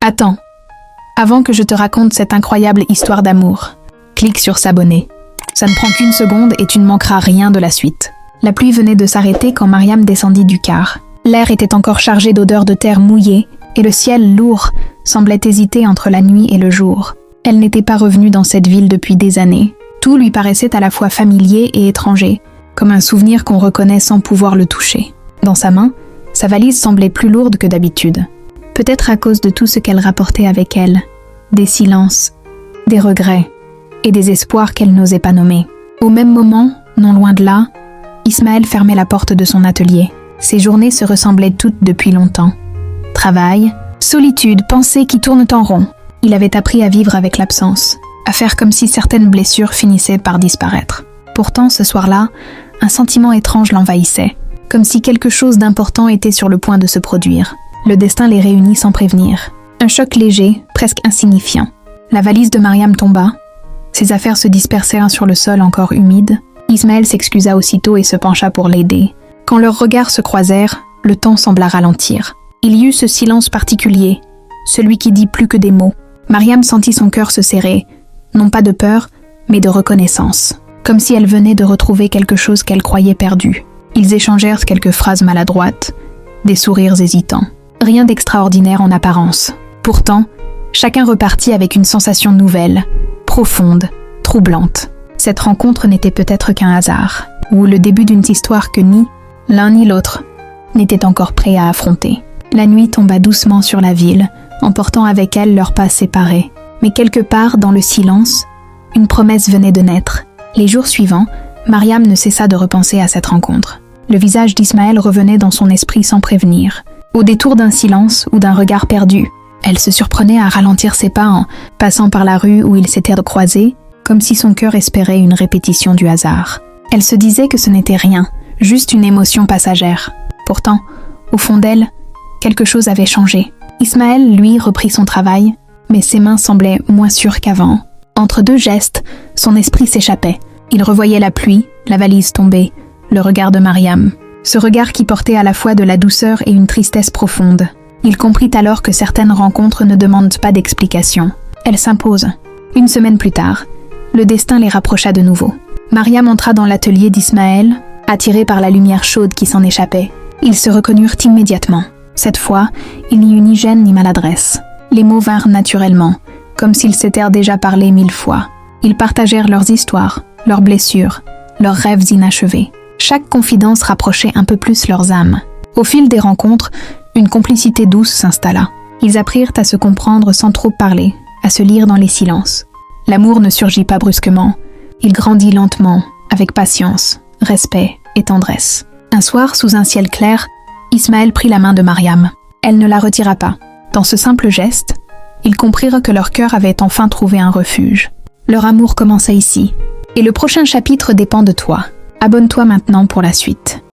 Attends, avant que je te raconte cette incroyable histoire d'amour, clique sur s'abonner. Ça ne prend qu'une seconde et tu ne manqueras rien de la suite. La pluie venait de s'arrêter quand Mariam descendit du car. L'air était encore chargé d'odeurs de terre mouillée et le ciel lourd semblait hésiter entre la nuit et le jour. Elle n'était pas revenue dans cette ville depuis des années. Tout lui paraissait à la fois familier et étranger, comme un souvenir qu'on reconnaît sans pouvoir le toucher. Dans sa main, sa valise semblait plus lourde que d'habitude. Peut-être à cause de tout ce qu'elle rapportait avec elle, des silences, des regrets et des espoirs qu'elle n'osait pas nommer. Au même moment, non loin de là, Ismaël fermait la porte de son atelier. Ses journées se ressemblaient toutes depuis longtemps. Travail, solitude, pensées qui tournent en rond. Il avait appris à vivre avec l'absence, à faire comme si certaines blessures finissaient par disparaître. Pourtant, ce soir-là, un sentiment étrange l'envahissait, comme si quelque chose d'important était sur le point de se produire. Le destin les réunit sans prévenir. Un choc léger, presque insignifiant. La valise de Mariam tomba. Ses affaires se dispersèrent sur le sol encore humide. Ismaël s'excusa aussitôt et se pencha pour l'aider. Quand leurs regards se croisèrent, le temps sembla ralentir. Il y eut ce silence particulier, celui qui dit plus que des mots. Mariam sentit son cœur se serrer, non pas de peur, mais de reconnaissance, comme si elle venait de retrouver quelque chose qu'elle croyait perdu. Ils échangèrent quelques phrases maladroites, des sourires hésitants. Rien d'extraordinaire en apparence. Pourtant, chacun repartit avec une sensation nouvelle, profonde, troublante. Cette rencontre n'était peut-être qu'un hasard, ou le début d'une histoire que ni l'un ni l'autre n'étaient encore prêts à affronter. La nuit tomba doucement sur la ville, emportant avec elle leurs pas séparés. Mais quelque part, dans le silence, une promesse venait de naître. Les jours suivants, Mariam ne cessa de repenser à cette rencontre. Le visage d'Ismaël revenait dans son esprit sans prévenir. Au détour d'un silence ou d'un regard perdu, elle se surprenait à ralentir ses pas en passant par la rue où ils s'étaient croisés, comme si son cœur espérait une répétition du hasard. Elle se disait que ce n'était rien, juste une émotion passagère. Pourtant, au fond d'elle, quelque chose avait changé. Ismaël, lui, reprit son travail, mais ses mains semblaient moins sûres qu'avant. Entre deux gestes, son esprit s'échappait. Il revoyait la pluie, la valise tombée, le regard de Mariam. Ce regard qui portait à la fois de la douceur et une tristesse profonde. Il comprit alors que certaines rencontres ne demandent pas d'explication. Elles s'imposent. Une semaine plus tard, le destin les rapprocha de nouveau. Mariam entra dans l'atelier d'Ismaël, attirée par la lumière chaude qui s'en échappait. Ils se reconnurent immédiatement. Cette fois, il n'y eut ni gêne ni maladresse. Les mots vinrent naturellement, comme s'ils s'étaient déjà parlé 1000 fois. Ils partagèrent leurs histoires, leurs blessures, leurs rêves inachevés. Chaque confidence rapprochait un peu plus leurs âmes. Au fil des rencontres, une complicité douce s'installa. Ils apprirent à se comprendre sans trop parler, à se lire dans les silences. L'amour ne surgit pas brusquement. Il grandit lentement, avec patience, respect et tendresse. Un soir, sous un ciel clair, Ismaël prit la main de Mariam. Elle ne la retira pas. Dans ce simple geste, ils comprirent que leur cœur avait enfin trouvé un refuge. Leur amour commença ici, et le prochain chapitre dépend de toi. Abonne-toi maintenant pour la suite.